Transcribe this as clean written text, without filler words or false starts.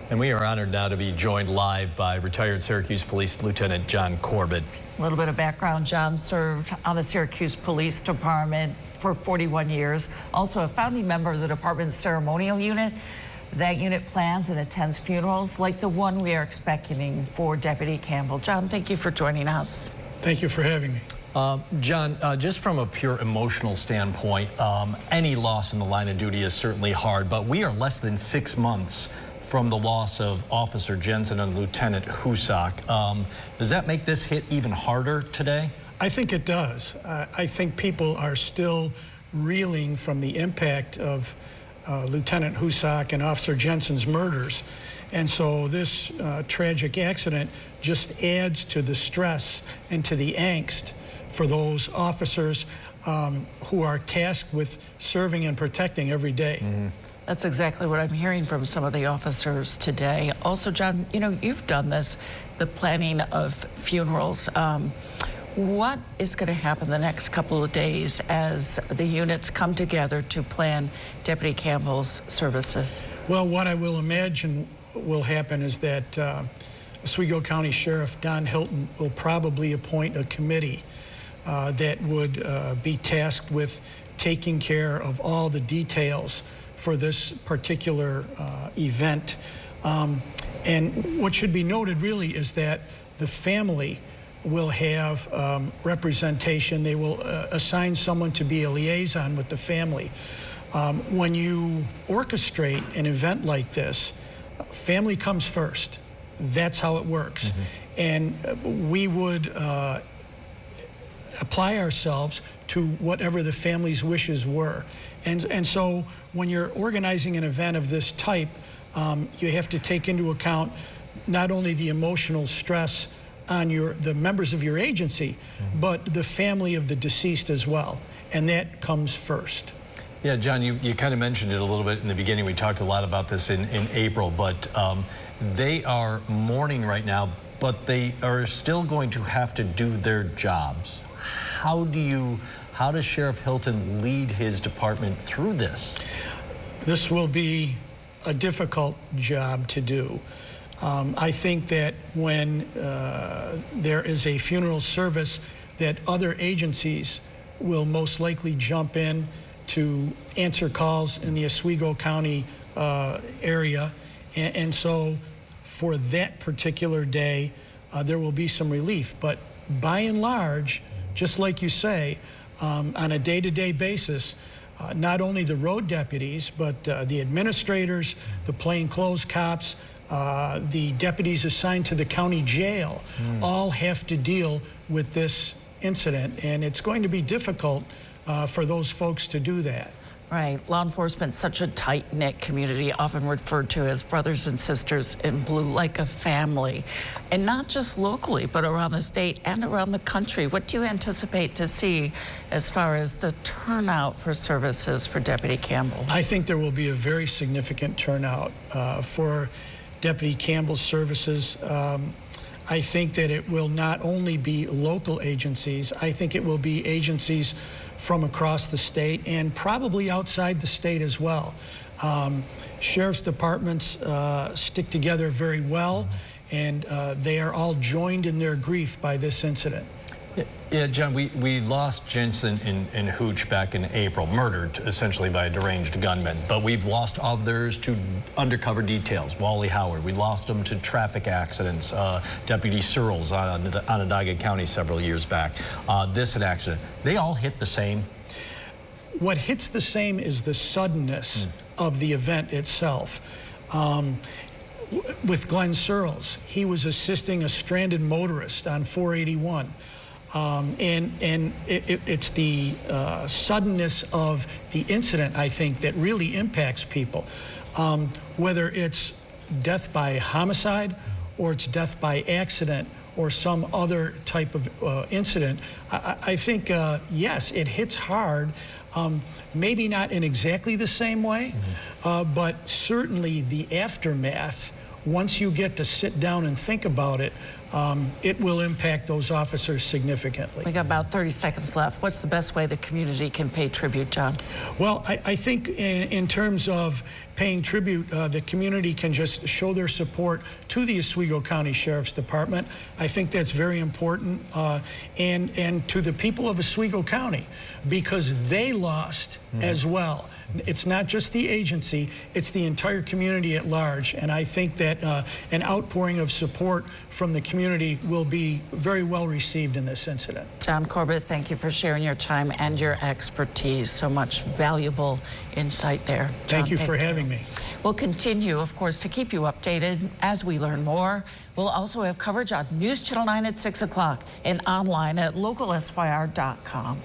And we are honored now to be joined live by retired Syracuse Police Lieutenant John Corbett. A little bit of background. John served on the Syracuse Police Department for 41 years. Also a founding member of the department's ceremonial unit. That unit plans and attends funerals like the one we are expecting for Deputy Campbell. John, thank you for joining us. Thank you for having me. John, just from a pure emotional standpoint, any loss in the line of duty is certainly hard, but we are less than 6 months from the loss of Officer Jensen and Lieutenant Husak. Does that make this hit even harder today? I think it does. I think people are still reeling from the impact of Lieutenant Husak and Officer Jensen's murders. And so this tragic accident just adds to the stress and to the angst for those officers who are tasked with serving and protecting every day. Mm-hmm. That's exactly what I'm hearing from some of the officers today. Also, John, you know, you've done this, the planning of funerals. What is going to happen the next couple of days as the units come together to plan Deputy Campbell's services? Well, what I will imagine will happen is that Oswego County Sheriff Don Hilton will probably appoint a committee that would be tasked with taking care of all the details for this particular event. And what should be noted really is that the family will have representation. They will assign someone to be a liaison with the family. When you orchestrate an event like this, family comes first. That's how it works. Mm-hmm. And we would apply ourselves to whatever the family's wishes were. And so when you're organizing an event of this type, you have to take into account not only the emotional stress on the members of your agency, mm-hmm. but the family of the deceased as well. And that comes first. Yeah, John, you kind of mentioned it a little bit in the beginning. We talked a lot about this in April, but they are mourning right now, but they are still going to have to do their jobs. How does Sheriff Hilton lead his department through this? This will be a difficult job to do. I think that when there is a funeral service, that other agencies will most likely jump in to answer calls in the Oswego County area. And so for that particular day, there will be some relief. But by and large, just like you say, on a day-to-day basis, not only the road deputies, but the administrators, the plainclothes cops, the deputies assigned to the county jail, all have to deal with this incident. And it's going to be difficult for those folks to do that. Right. Law enforcement, such a tight-knit community, often referred to as brothers and sisters in blue, like a family. And not just locally, but around the state and around the country. What do you anticipate to see as far as the turnout for services for Deputy Campbell? I think there will be a very significant turnout for Deputy Campbell's services. I think that it will not only be local agencies, I think it will be agencies from across the state and probably outside the state as well. Sheriff's departments stick together very well, and they are all joined in their grief by this incident. Yeah, John, we lost Jensen and Hooch back in April, murdered essentially by a deranged gunman. But we've lost others to undercover details. Wally Howard, we lost him to traffic accidents. Deputy Searles on Onondaga County several years back. This an accident. They all hit the same. What hits the same is the suddenness of the event itself. With Glenn Searles, he was assisting a stranded motorist on 481. It's the suddenness of the incident, I think, that really impacts people. Whether it's death by homicide or it's death by accident or some other type of incident, I think, yes, it hits hard. Maybe not in exactly the same way, but certainly the aftermath, once you get to sit down and think about it, it will impact those officers significantly. We got about 30 seconds left. What's the best way the community can pay tribute, John? Well, I think in terms of paying tribute, the community can just show their support to the Oswego County Sheriff's Department. I think that's very important, and to the people of Oswego County, because they lost as well. It's not just the agency, it's the entire community at large, and I think that an outpouring of support from the community will be very well received in this incident. John Corbett, thank you for sharing your time and your expertise. So much valuable insight there. John, Thank you for having me. We'll continue, of course, to keep you updated as we learn more. We'll also have coverage on News Channel 9 at 6 o'clock and online at localsyr.com.